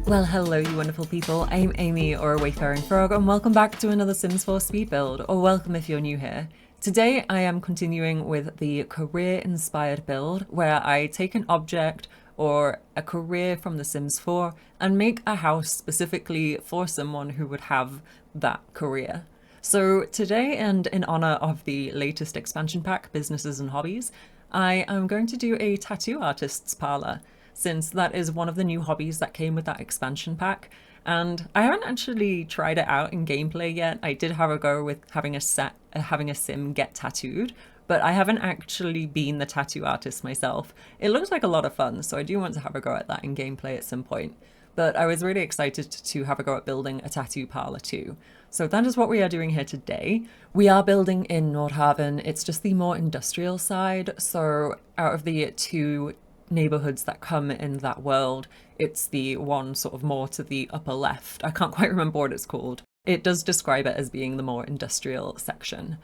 Well, hello you wonderful people, I'm Amy or AWayfaringFrog and welcome back to another Sims 4 speed build, or welcome if you're new here. Today I am continuing with the career inspired build where I take an object or a career from The Sims 4 and make a house specifically for someone who would have that career. So today, and in honor of the latest expansion pack, Businesses and Hobbies, I am going to do a tattoo artist's parlor, since that is one of the new hobbies that came with that expansion pack. And I haven't actually tried it out in gameplay yet. I did have a go with having a sim get tattooed, but I haven't actually been the tattoo artist myself. It looks like a lot of fun, so I do want to have a go at that in gameplay at some point. But I was really excited to have a go at building a tattoo parlor too. So that is what we are doing here today. We are building in Nordhaven. It's just the more industrial side. So out of the two neighborhoods that come in that world, it's the one sort of more to the upper left. I can't quite remember what it's called. It does describe it as being the more industrial section.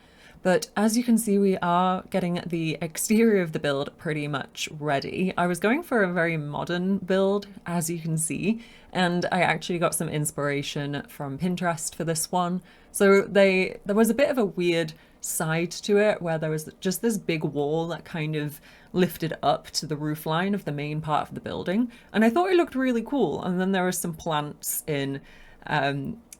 But as you can see, we are getting the exterior of the build pretty much ready. I was going for a very modern build, as you can see, and I actually got some inspiration from Pinterest for this one. So there was a bit of a weird side to it where there was just this big wall that kind of lifted up to the roof line of the main part of the building, and I thought it looked really cool. And then there were some plants in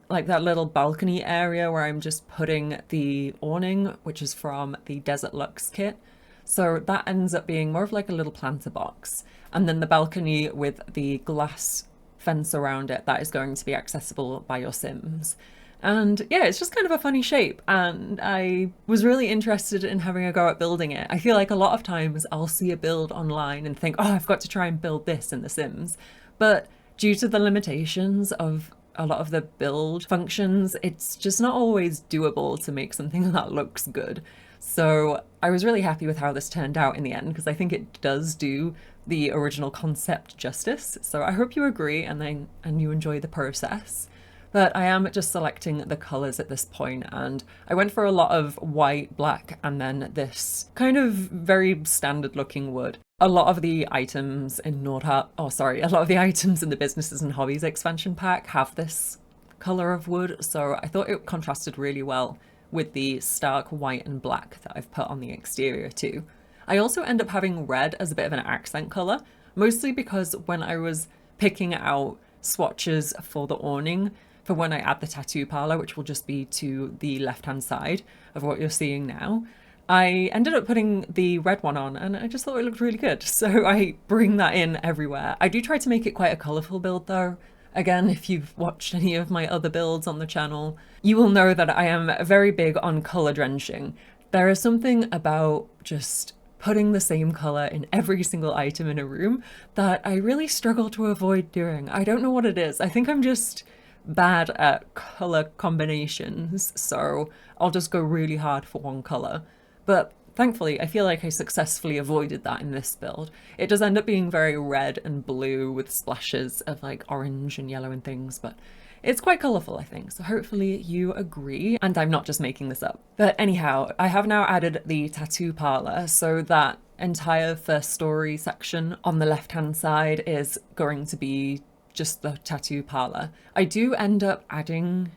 like that little balcony area where I'm just putting the awning, which is from the Desert Lux kit. So that ends up being more of like a little planter box. And then the balcony with the glass fence around it that is going to be accessible by your Sims. And yeah, it's just kind of a funny shape, and I was really interested in having a go at building it. I feel like a lot of times I'll see a build online and think, oh, I've got to try and build this in The Sims. But due to the limitations of a lot of the build functions, it's just not always doable to make something that looks good. So I was really happy with how this turned out in the end, because I think it does do the original concept justice. So I hope you agree and you enjoy the process. But I am just selecting the colors at this point, and I went for a lot of white, black, and then this kind of very standard looking wood. A lot of the items in a lot of the items in the Businesses and Hobbies expansion pack have this color of wood, so I thought it contrasted really well with the stark white and black that I've put on the exterior too. I also end up having red as a bit of an accent color, mostly because when I was picking out swatches for the awning, for when I add the tattoo parlor, which will just be to the left-hand side of what you're seeing now, I ended up putting the red one on, and I just thought it looked really good. So I bring that in everywhere. I do try to make it quite a colourful build though. Again, if you've watched any of my other builds on the channel, you will know that I am very big on colour drenching. There is something about just putting the same colour in every single item in a room that I really struggle to avoid doing. I don't know what it is. I think I'm just bad at color combinations, so I'll just go really hard for one color. But thankfully I feel like I successfully avoided that in this build. It does end up being very red and blue with splashes of like orange and yellow and things, but it's quite colourful, I think, so hopefully you agree and I'm not just making this up. But anyhow, I have now added the tattoo parlor, so that entire first story section on the left hand side is going to be just the tattoo parlor. I do end up adding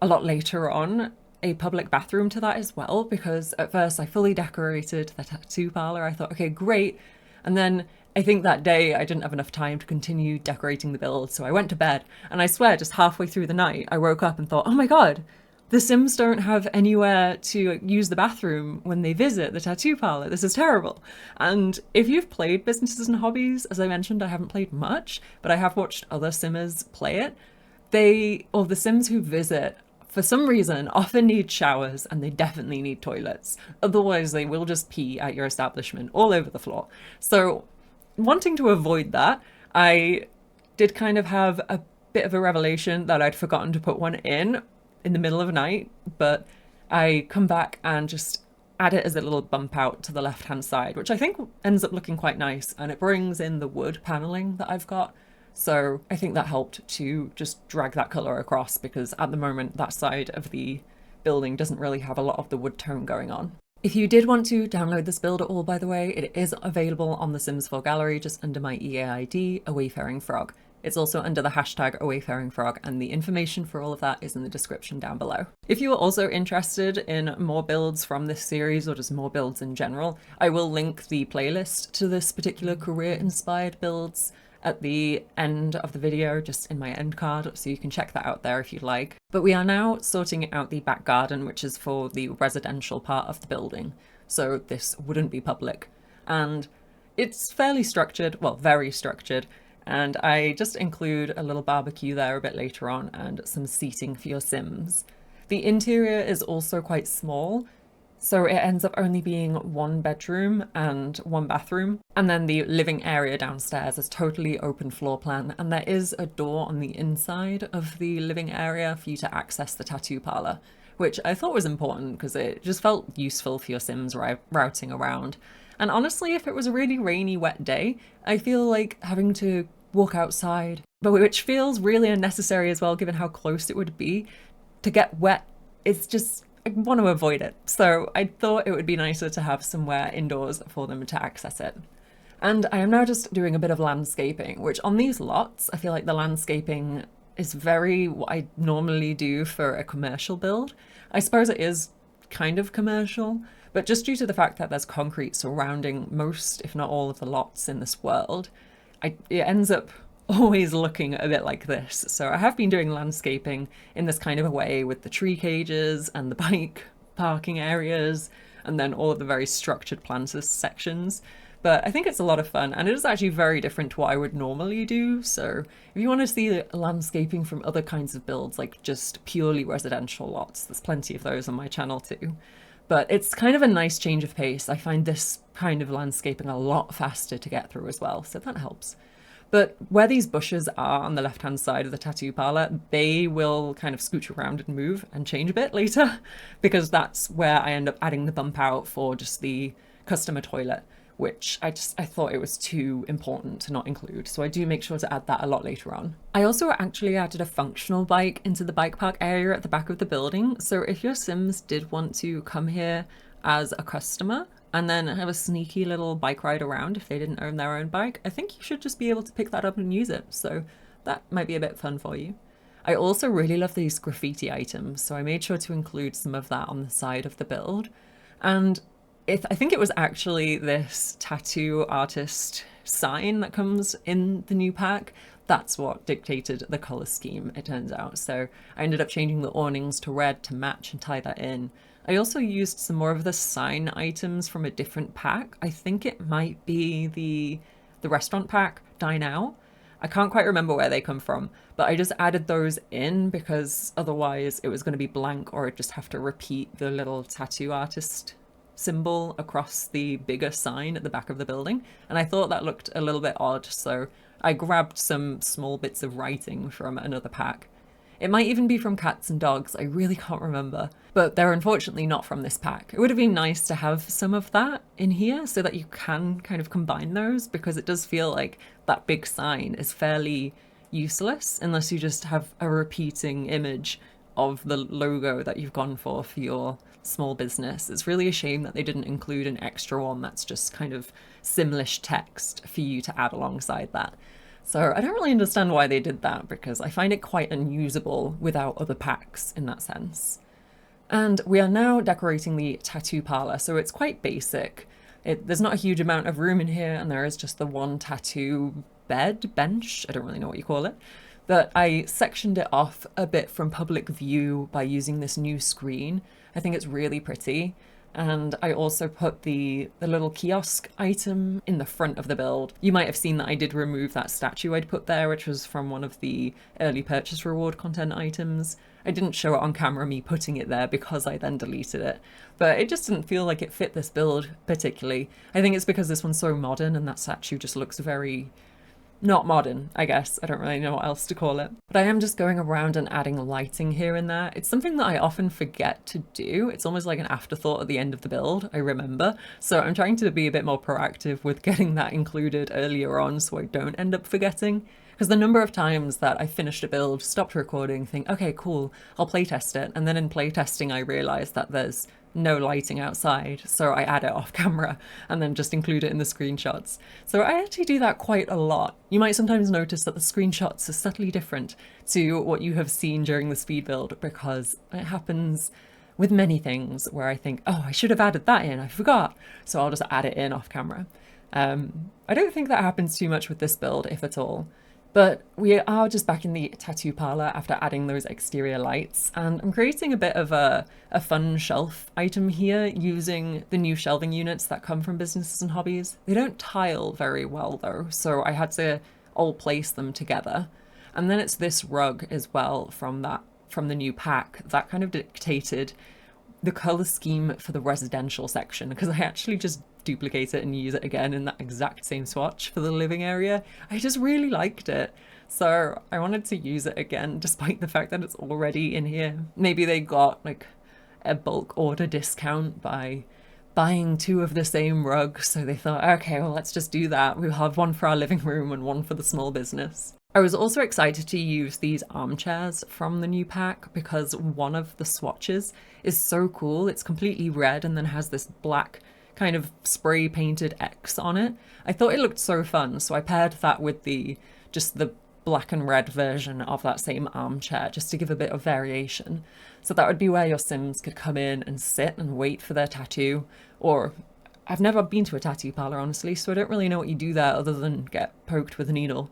a lot later on a public bathroom to that as well, because at first I fully decorated the tattoo parlor. I thought, okay, great. And then I think that day I didn't have enough time to continue decorating the build, so I went to bed, and I swear just halfway through the night I woke up and thought, oh my god, the Sims don't have anywhere to use the bathroom when they visit the tattoo parlor. This is terrible. And if you've played Businesses and Hobbies, as I mentioned, I haven't played much, but I have watched other Simmers play it. The Sims who visit, for some reason, often need showers, and they definitely need toilets. Otherwise, they will just pee at your establishment all over the floor. So, wanting to avoid that, I did kind of have a bit of a revelation that I'd forgotten to put one in the middle of the night, but I come back and just add it as a little bump out to the left hand side, which I think ends up looking quite nice, and it brings in the wood paneling that I've got. So I think that helped to just drag that colour across, because at the moment that side of the building doesn't really have a lot of the wood tone going on. If you did want to download this build at all, by the way, it is available on the Sims 4 gallery just under my EA ID, AWayfaringFrog. It's also under the hashtag AWayfaringFrog, and the information for all of that is in the description down below. If you are also interested in more builds from this series, or just more builds in general, I will link the playlist to this particular career-inspired builds at the end of the video, just in my end card, so you can check that out there if you'd like. But we are now sorting out the back garden, which is for the residential part of the building, so this wouldn't be public. And it's fairly structured, well, very structured, and I just include a little barbecue there a bit later on and some seating for your Sims. The interior is also quite small, so it ends up only being 1 bedroom and 1 bathroom. And then the living area downstairs is totally open floor plan, and there is a door on the inside of the living area for you to access the tattoo parlor, which I thought was important because it just felt useful for your Sims routing around. And honestly, if it was a really rainy, wet day, I feel like having to walk outside, but which feels really unnecessary as well, given how close it would be to get wet. It's just, I want to avoid it. So I thought it would be nicer to have somewhere indoors for them to access it. And I am now just doing a bit of landscaping, which on these lots, I feel like the landscaping is very what I normally do for a commercial build. I suppose it is kind of commercial, but just due to the fact that there's concrete surrounding most, if not all, of the lots in this world, it ends up always looking a bit like this. So I have been doing landscaping in this kind of a way with the tree cages and the bike parking areas, and then all of the very structured planters sections. But I think it's a lot of fun, and it is actually very different to what I would normally do. So if you want to see landscaping from other kinds of builds, like just purely residential lots, there's plenty of those on my channel too. But it's kind of a nice change of pace. I find this kind of landscaping a lot faster to get through as well, so that helps. But where these bushes are on the left-hand side of the tattoo parlor, they will kind of scooch around and move and change a bit later, because that's where I end up adding the bump out for just the customer toilet, which I thought it was too important to not include. So I do make sure to add that a lot later on. I also actually added a functional bike into the bike park area at the back of the building. So if your Sims did want to come here as a customer and then have a sneaky little bike ride around if they didn't own their own bike, I think you should just be able to pick that up and use it. So that might be a bit fun for you. I also really love these graffiti items, so I made sure to include some of that on the side of the build. And I think it was actually this tattoo artist sign that comes in the new pack. That's what dictated the color scheme, it turns out. So I ended up changing the awnings to red to match and tie that in. I also used some more of the sign items from a different pack. I think it might be the restaurant pack, Dine Out. I can't quite remember where they come from, but I just added those in because otherwise it was going to be blank, or I'd just have to repeat the little tattoo artist symbol across the bigger sign at the back of the building. And I thought that looked a little bit odd, so I grabbed some small bits of writing from another pack. It might even be from cats and dogs, I really can't remember, but they're unfortunately not from this pack. It would have been nice to have some of that in here so that you can kind of combine those, because it does feel like that big sign is fairly useless unless you just have a repeating image of the logo that you've gone for your small business. It's really a shame that they didn't include an extra one that's just kind of Simlish text for you to add alongside that. So I don't really understand why they did that, because I find it quite unusable without other packs in that sense. And we are now decorating the tattoo parlor, so it's quite basic. There's not a huge amount of room in here, and there is just the one tattoo bench, I don't really know what you call it. But I sectioned it off a bit from public view by using this new screen. I think it's really pretty. And I also put the little kiosk item in the front of the build. You might have seen that I did remove that statue I'd put there, which was from one of the early purchase reward content items. I didn't show it on camera, me putting it there, because I then deleted it. But it just didn't feel like it fit this build particularly. I think it's because this one's so modern and that statue just looks very not modern, I guess. I don't really know what else to call it. But I am just going around and adding lighting here and there. It's something that I often forget to do. It's almost like an afterthought at the end of the build, I remember. So I'm trying to be a bit more proactive with getting that included earlier on so I don't end up forgetting. Because the number of times that I finished a build, stopped recording, think, okay, cool, I'll playtest it. And then in playtesting, I realized that there's no lighting outside, so I add it off camera and then just include it in the screenshots. So I actually do that quite a lot. You might sometimes notice that the screenshots are subtly different to what you have seen during the speed build, because it happens with many things where I think, oh, I should have added that in, I forgot. So I'll just add it in off camera. I don't think that happens too much with this build, if at all. But we are just back in the tattoo parlor after adding those exterior lights, and I'm creating a bit of a fun shelf item here using the new shelving units that come from Businesses and Hobbies. They don't tile very well though, so I had to all place them together. And then it's this rug as well from the new pack that kind of dictated the color scheme for the residential section, because I actually just duplicate it and use it again in that exact same swatch for the living area. I just really liked it, so I wanted to use it again despite the fact that it's already in here. Maybe they got like a bulk order discount by buying 2 of the same rug, so they thought, okay, well, let's just do that. We'll have one for our living room and one for the small business. I was also excited to use these armchairs from the new pack because one of the swatches is so cool. It's completely red and then has this black kind of spray painted X on it. I thought it looked so fun, so I paired that with just the black and red version of that same armchair just to give a bit of variation. So that would be where your Sims could come in and sit and wait for their tattoo. Or I've never been to a tattoo parlor, honestly, so I don't really know what you do there other than get poked with a needle.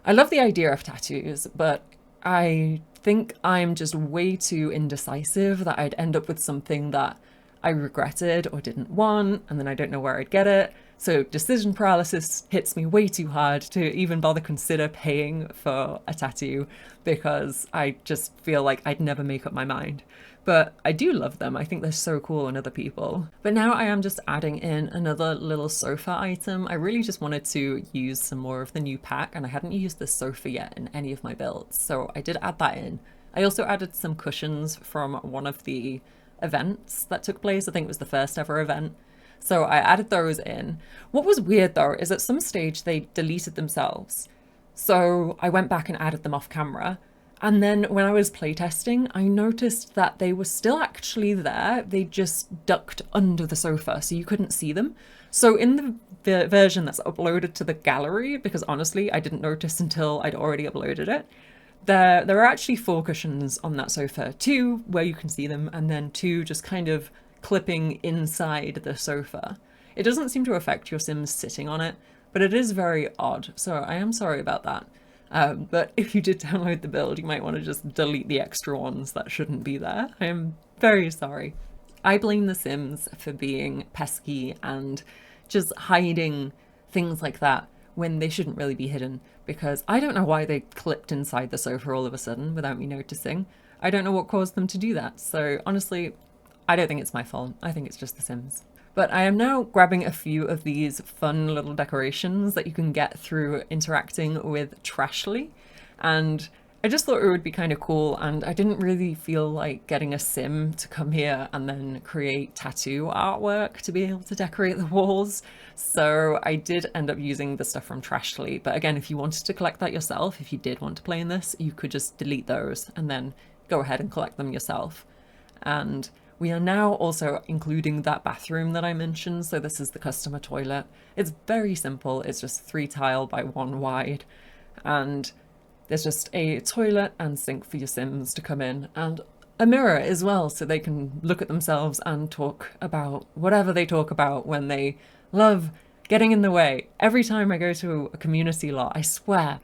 I love the idea of tattoos, but I think I'm just way too indecisive that I'd end up with something that I regretted or didn't want, and then I don't know where I'd get it. So decision paralysis hits me way too hard to even bother consider paying for a tattoo, because I just feel like I'd never make up my mind. But I do love them. I think they're so cool on other people. But now I am just adding in another little sofa item. I really just wanted to use some more of the new pack, and I hadn't used this sofa yet in any of my builds, so I did add that in. I also added some cushions from one of the events that took place. I think it was the first ever event. So I added those in. What was weird though is at some stage they deleted themselves. So I went back and added them off camera. And then when I was playtesting, I noticed that they were still actually there. They just ducked under the sofa, so you couldn't see them. So in the version that's uploaded to the gallery, because honestly, I didn't notice until I'd already uploaded it, there are actually 4 cushions on that sofa, 2 where you can see them, and then 2 just kind of clipping inside the sofa. It doesn't seem to affect your Sims sitting on it, but it is very odd, so I am sorry about that. But if you did download the build, you might want to just delete the extra ones that shouldn't be there. I am very sorry. I blame the Sims for being pesky and just hiding things like that when they shouldn't really be hidden, because I don't know why they clipped inside the sofa all of a sudden without me noticing. I don't know what caused them to do that, so honestly, I don't think it's my fault. I think it's just the Sims. But I am now grabbing a few of these fun little decorations that you can get through interacting with Trashly, and I just thought it would be kind of cool, and I didn't really feel like getting a Sim to come here and then create tattoo artwork to be able to decorate the walls. So I did end up using the stuff from Trashly, but again, if you wanted to collect that yourself, if you did want to play in this, you could just delete those and then go ahead and collect them yourself. And we are now also including that bathroom that I mentioned, so this is the customer toilet. It's very simple, it's just 3 tile by 1 wide, and there's just a toilet and sink for your Sims to come in, and a mirror as well, so they can look at themselves and talk about whatever they talk about when they love getting in the way. Every time I go to a community lot, I swear,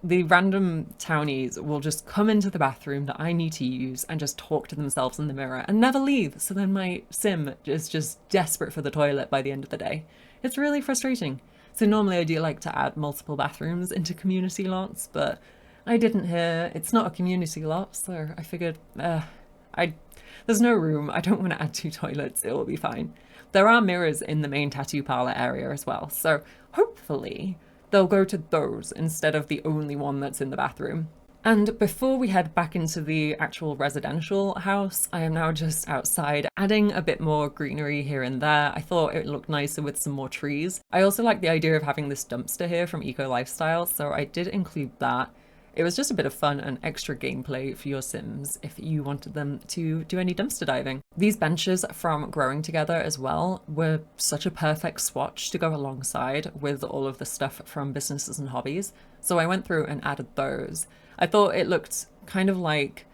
the random townies will just come into the bathroom that I need to use and just talk to themselves in the mirror and never leave. So then my Sim is just desperate for the toilet by the end of the day. It's really frustrating. So normally I do like to add multiple bathrooms into community lots, but I didn't here. It's not a community lot, so I figured there's no room. I don't want to add 2 toilets. It will be fine. There are mirrors in the main tattoo parlor area as well, so hopefully they'll go to those instead of the only one that's in the bathroom. And before we head back into the actual residential house, I am now just outside adding a bit more greenery here and there. I thought it looked nicer with some more trees. I also like the idea of having this dumpster here from Eco Lifestyle, so I did include that. It was just a bit of fun and extra gameplay for your Sims if you wanted them to do any dumpster diving. These benches from Growing Together as well were such a perfect swatch to go alongside with all of the stuff from Businesses and Hobbies. So I went through and added those. I thought it looked kind of like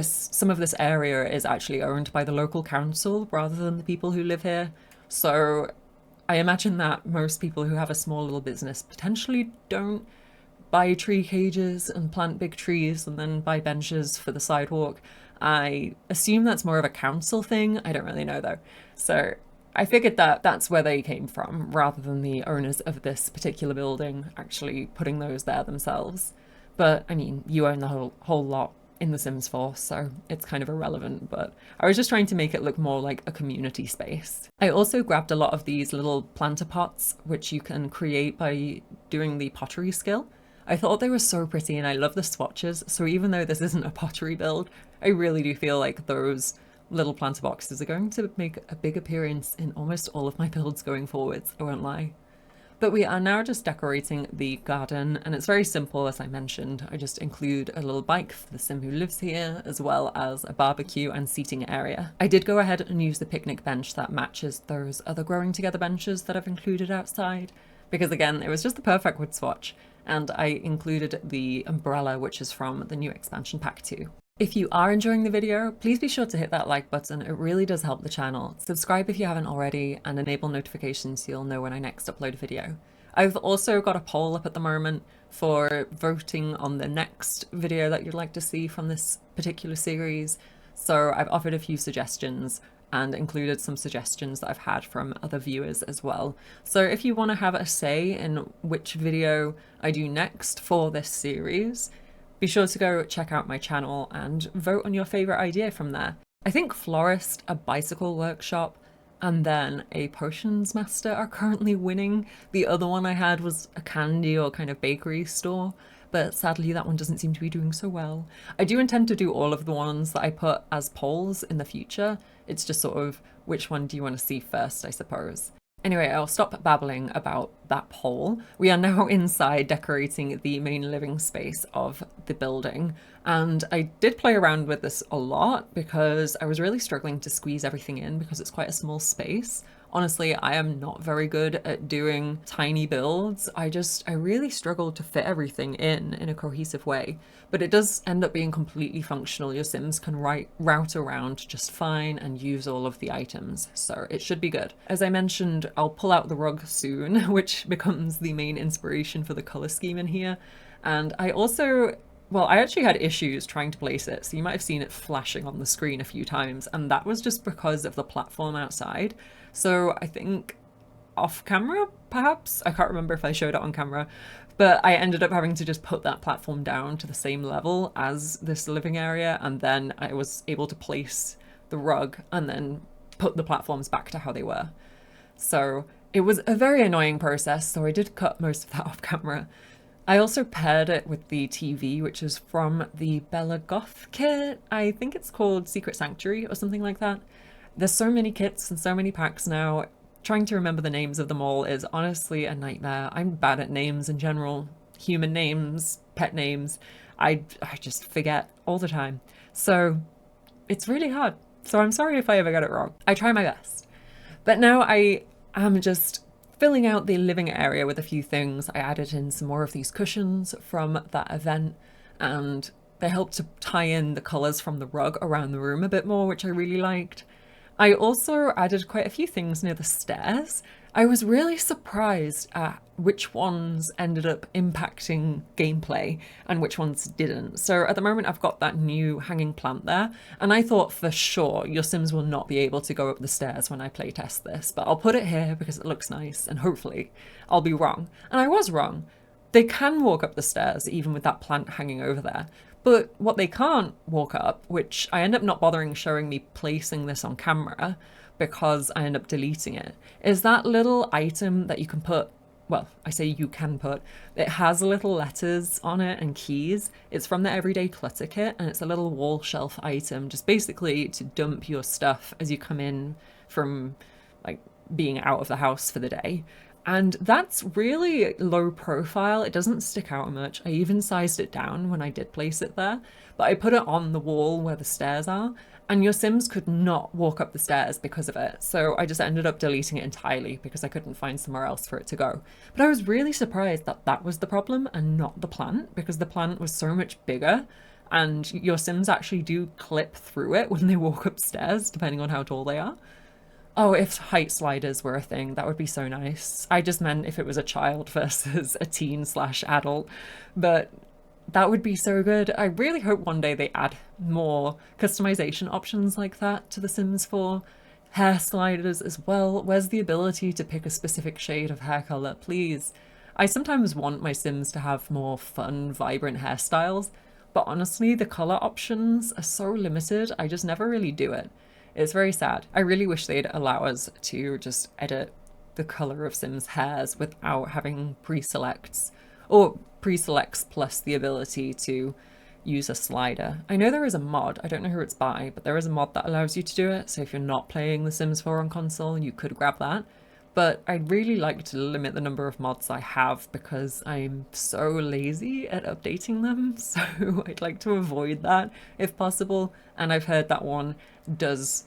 some of this area is actually owned by the local council rather than the people who live here. So I imagine that most people who have a small little business potentially don't buy tree cages and plant big trees and then buy benches for the sidewalk. I assume that's more of a council thing. I don't really know though. So I figured that that's where they came from rather than the owners of this particular building actually putting those there themselves. But I mean, you own the whole lot in The Sims 4, so it's kind of irrelevant, but I was just trying to make it look more like a community space. I also grabbed a lot of these little planter pots, which you can create by doing the pottery skill. I thought they were so pretty and I love the swatches, so even though this isn't a pottery build, I really do feel like those little planter boxes are going to make a big appearance in almost all of my builds going forwards, I won't lie. But we are now just decorating the garden, and it's very simple, as I mentioned. I just include a little bike for the Sim who lives here, as well as a barbecue and seating area. I did go ahead and use the picnic bench that matches those other Growing Together benches that I've included outside, because again, it was just the perfect wood swatch, and I included the umbrella, which is from the new expansion pack too. If you are enjoying the video, please be sure to hit that like button. It really does help the channel. Subscribe if you haven't already and enable notifications so you'll know when I next upload a video. I've also got a poll up at the moment for voting on the next video that you'd like to see from this particular series. So I've offered a few suggestions and included some suggestions that I've had from other viewers as well. So if you want to have a say in which video I do next for this series, be sure to go check out my channel and vote on your favourite idea from there. I think Florist, a bicycle workshop, and then a potions master are currently winning. The other one I had was a candy or kind of bakery store, but sadly that one doesn't seem to be doing so well. I do intend to do all of the ones that I put as polls in the future. It's just sort of which one do you want to see first, I suppose. Anyway, I'll stop babbling about that poll. We are now inside decorating the main living space of the building, and I did play around with this a lot because I was really struggling to squeeze everything in because it's quite a small space. Honestly, I am not very good at doing tiny builds. I really struggle to fit everything in a cohesive way, but it does end up being completely functional. Your Sims can route around just fine and use all of the items, so it should be good. As I mentioned, I'll pull out the rug soon, which becomes the main inspiration for the color scheme in here. And I actually had issues trying to place it, so you might have seen it flashing on the screen a few times, and that was just because of the platform outside. So I think off camera, perhaps? I can't remember if I showed it on camera, but I ended up having to just put that platform down to the same level as this living area, and then I was able to place the rug and then put the platforms back to how they were. So it was a very annoying process, so I did cut most of that off camera. I also paired it with the TV, which is from the Bella Goth kit. I think it's called Secret Sanctuary or something like that. There's so many kits and so many packs now. Trying to remember the names of them all is honestly a nightmare. I'm bad at names in general. Human names, pet names. I just forget all the time. So it's really hard. So I'm sorry if I ever got it wrong. I try my best. But now I am just filling out the living area with a few things. I added in some more of these cushions from that event, and they helped to tie in the colours from the rug around the room a bit more, which I really liked. I also added quite a few things near the stairs. I was really surprised at which ones ended up impacting gameplay and which ones didn't. So at the moment I've got that new hanging plant there, and I thought for sure your Sims will not be able to go up the stairs when I playtest this, but I'll put it here because it looks nice and hopefully I'll be wrong. And I was wrong. They can walk up the stairs even with that plant hanging over there. But what they can't walk up, which I end up not bothering showing me placing this on camera because I end up deleting it, is that little item that you can put, well, I say you can put, it has little letters on it and keys. It's from the Everyday Clutter kit, and it's a little wall shelf item, just basically to dump your stuff as you come in from like being out of the house for the day. And that's really low profile. It doesn't stick out much. I even sized it down when I did place it there, but I put it on the wall where the stairs are, and your Sims could not walk up the stairs because of it. So I just ended up deleting it entirely because I couldn't find somewhere else for it to go. But I was really surprised that that was the problem and not the plant, because the plant was so much bigger, and your Sims actually do clip through it when they walk upstairs, depending on how tall they are. Oh, if height sliders were a thing, that would be so nice. I just meant if it was a child versus a teen/adult, but that would be so good. I really hope one day they add more customization options like that to The Sims 4. Hair sliders as well. Where's the ability to pick a specific shade of hair color, please? I sometimes want my Sims to have more fun, vibrant hairstyles, but honestly, the color options are so limited, I just never really do it. It's very sad. I really wish they'd allow us to just edit the color of Sims' hairs without having pre-selects, or pre-selects plus the ability to use a slider. I know there is a mod, I don't know who it's by, but there is a mod that allows you to do it, so if you're not playing The Sims 4 on console, you could grab that. But I'd really like to limit the number of mods I have because I'm so lazy at updating them, so I'd like to avoid that if possible. And I've heard that one does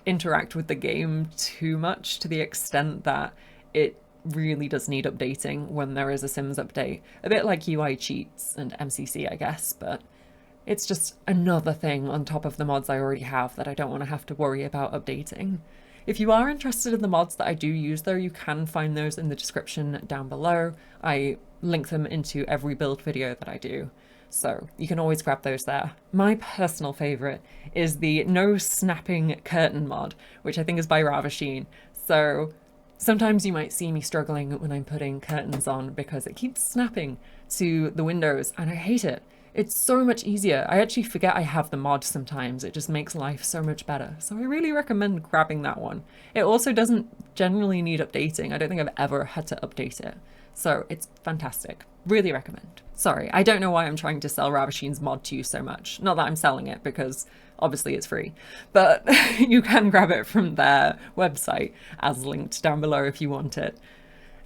interact with the game too much, to the extent that it really does need updating when there is a Sims update. A bit like UI cheats and MCC, I guess, but it's just another thing on top of the mods I already have that I don't want to have to worry about updating. If you are interested in the mods that I do use though, you can find those in the description down below. I link them into every build video that I do, so you can always grab those there. My personal favourite is the no snapping curtain mod, which I think is by Ravasheen. So sometimes you might see me struggling when I'm putting curtains on because it keeps snapping to the windows and I hate it. It's so much easier. I actually forget I have the mod sometimes. It just makes life so much better. So I really recommend grabbing that one. It also doesn't generally need updating. I don't think I've ever had to update it. So it's fantastic. Really recommend. Sorry, I don't know why I'm trying to sell Ravasheen's mod to you so much. Not that I'm selling it, because obviously it's free, but you can grab it from their website as linked down below if you want it.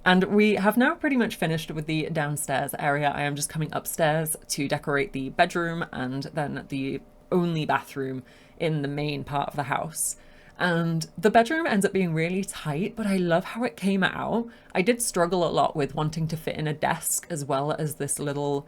And we have now pretty much finished with the downstairs area. I am just coming upstairs to decorate the bedroom and then the only bathroom in the main part of the house. And the bedroom ends up being really tight, but I love how it came out. I did struggle a lot with wanting to fit in a desk as well as this little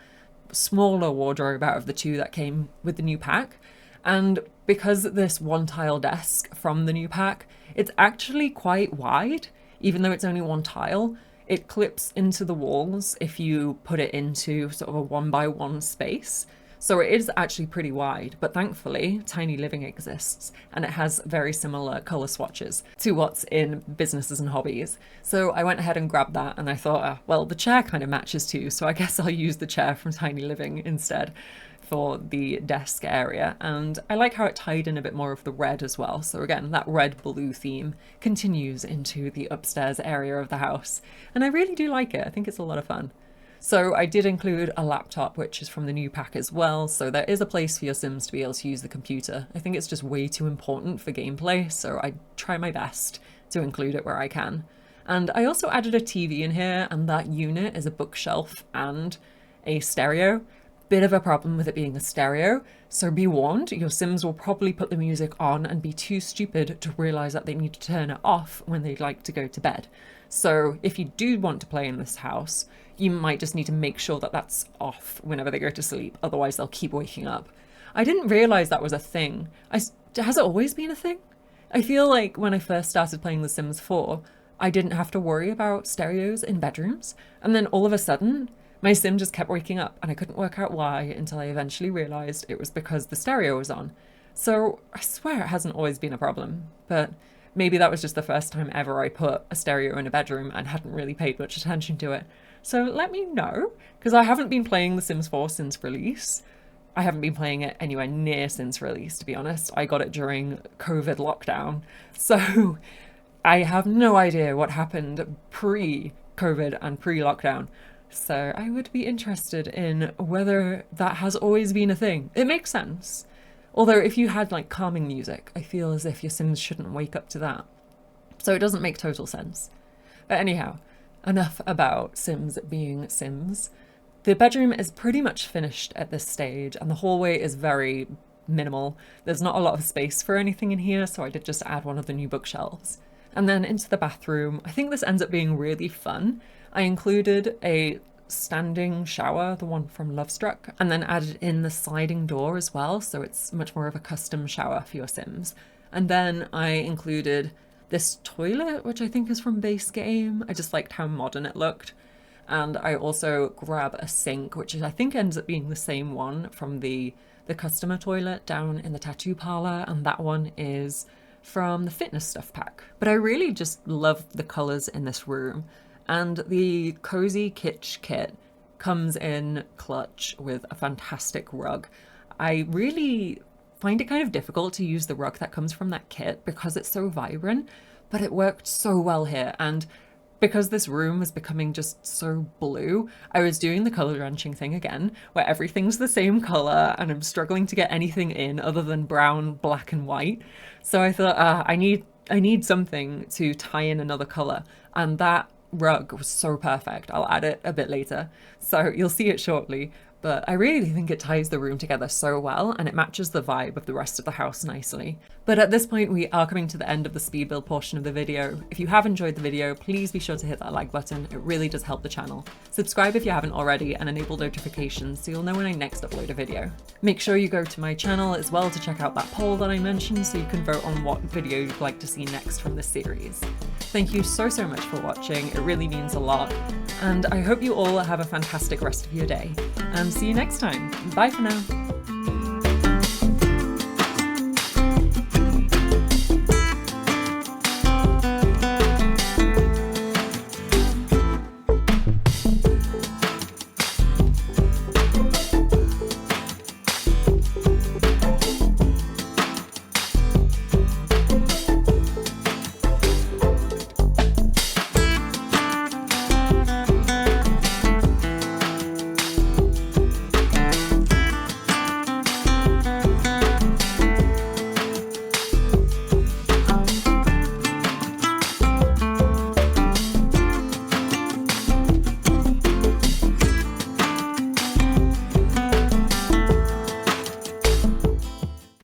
smaller wardrobe out of the two that came with the new pack. And because this one tile desk from the new pack, it's actually quite wide. Even though it's only one tile, it clips into the walls if you put it into sort of a 1x1 space. So it is actually pretty wide, but thankfully Tiny Living exists and it has very similar color swatches to what's in Businesses and Hobbies. So I went ahead and grabbed that and I thought, well, the chair kind of matches too, so I guess I'll use the chair from Tiny Living instead for the desk area. And I like how it tied in a bit more of the red as well. So again, that red-blue theme continues into the upstairs area of the house. And I really do like it. I think it's a lot of fun. So I did include a laptop, which is from the new pack as well. So there is a place for your Sims to be able to use the computer. I think it's just way too important for gameplay, so I try my best to include it where I can. And I also added a TV in here, and that unit is a bookshelf and a stereo. Bit of a problem with it being a stereo, so be warned, your Sims will probably put the music on and be too stupid to realise that they need to turn it off when they'd like to go to bed. So if you do want to play in this house, you might just need to make sure that that's off whenever they go to sleep, otherwise they'll keep waking up. I didn't realise that was a thing. Has it always been a thing? I feel like when I first started playing The Sims 4, I didn't have to worry about stereos in bedrooms, and then all of a sudden, my Sim just kept waking up and I couldn't work out why until I eventually realised it was because the stereo was on. So I swear it hasn't always been a problem, but maybe that was just the first time ever I put a stereo in a bedroom and hadn't really paid much attention to it. So let me know, because I haven't been playing The Sims 4 since release. I haven't been playing it anywhere near since release, to be honest. I got it during COVID lockdown. So I have no idea what happened pre-COVID and pre-lockdown. So I would be interested in whether that has always been a thing. It makes sense. Although if you had like calming music, I feel as if your Sims shouldn't wake up to that. So it doesn't make total sense. But anyhow, enough about Sims being Sims. The bedroom is pretty much finished at this stage, and the hallway is very minimal. There's not a lot of space for anything in here, so I did just add one of the new bookshelves. And then into the bathroom, I think this ends up being really fun. I included a standing shower, the one from Lovestruck, and then added in the sliding door as well, so it's much more of a custom shower for your Sims. And then I included this toilet, which I think is from Base Game. I just liked how modern it looked. And I also grab a sink, which I think ends up being the same one from the customer toilet down in the tattoo parlor, and that one is from the fitness stuff pack. But I really just love the colors in this room, and the cozy kitsch kit comes in clutch with a fantastic rug. I really find it kind of difficult to use the rug that comes from that kit because it's so vibrant, but it worked so well here. And because this room was becoming just so blue, I was doing the color drenching thing again, where everything's the same color and I'm struggling to get anything in other than brown, black and white. So I thought, I need something to tie in another color, and that rug was so perfect. I'll add it a bit later, so you'll see it shortly. But I really think it ties the room together so well, and it matches the vibe of the rest of the house nicely. But at this point, we are coming to the end of the speed build portion of the video. If you have enjoyed the video, please be sure to hit that like button. It really does help the channel. Subscribe if you haven't already, and enable notifications so you'll know when I next upload a video. Make sure you go to my channel as well to check out that poll that I mentioned so you can vote on what video you'd like to see next from this series. Thank you so much for watching. It really means a lot. And I hope you all have a fantastic rest of your day. And see you next time. Bye for now.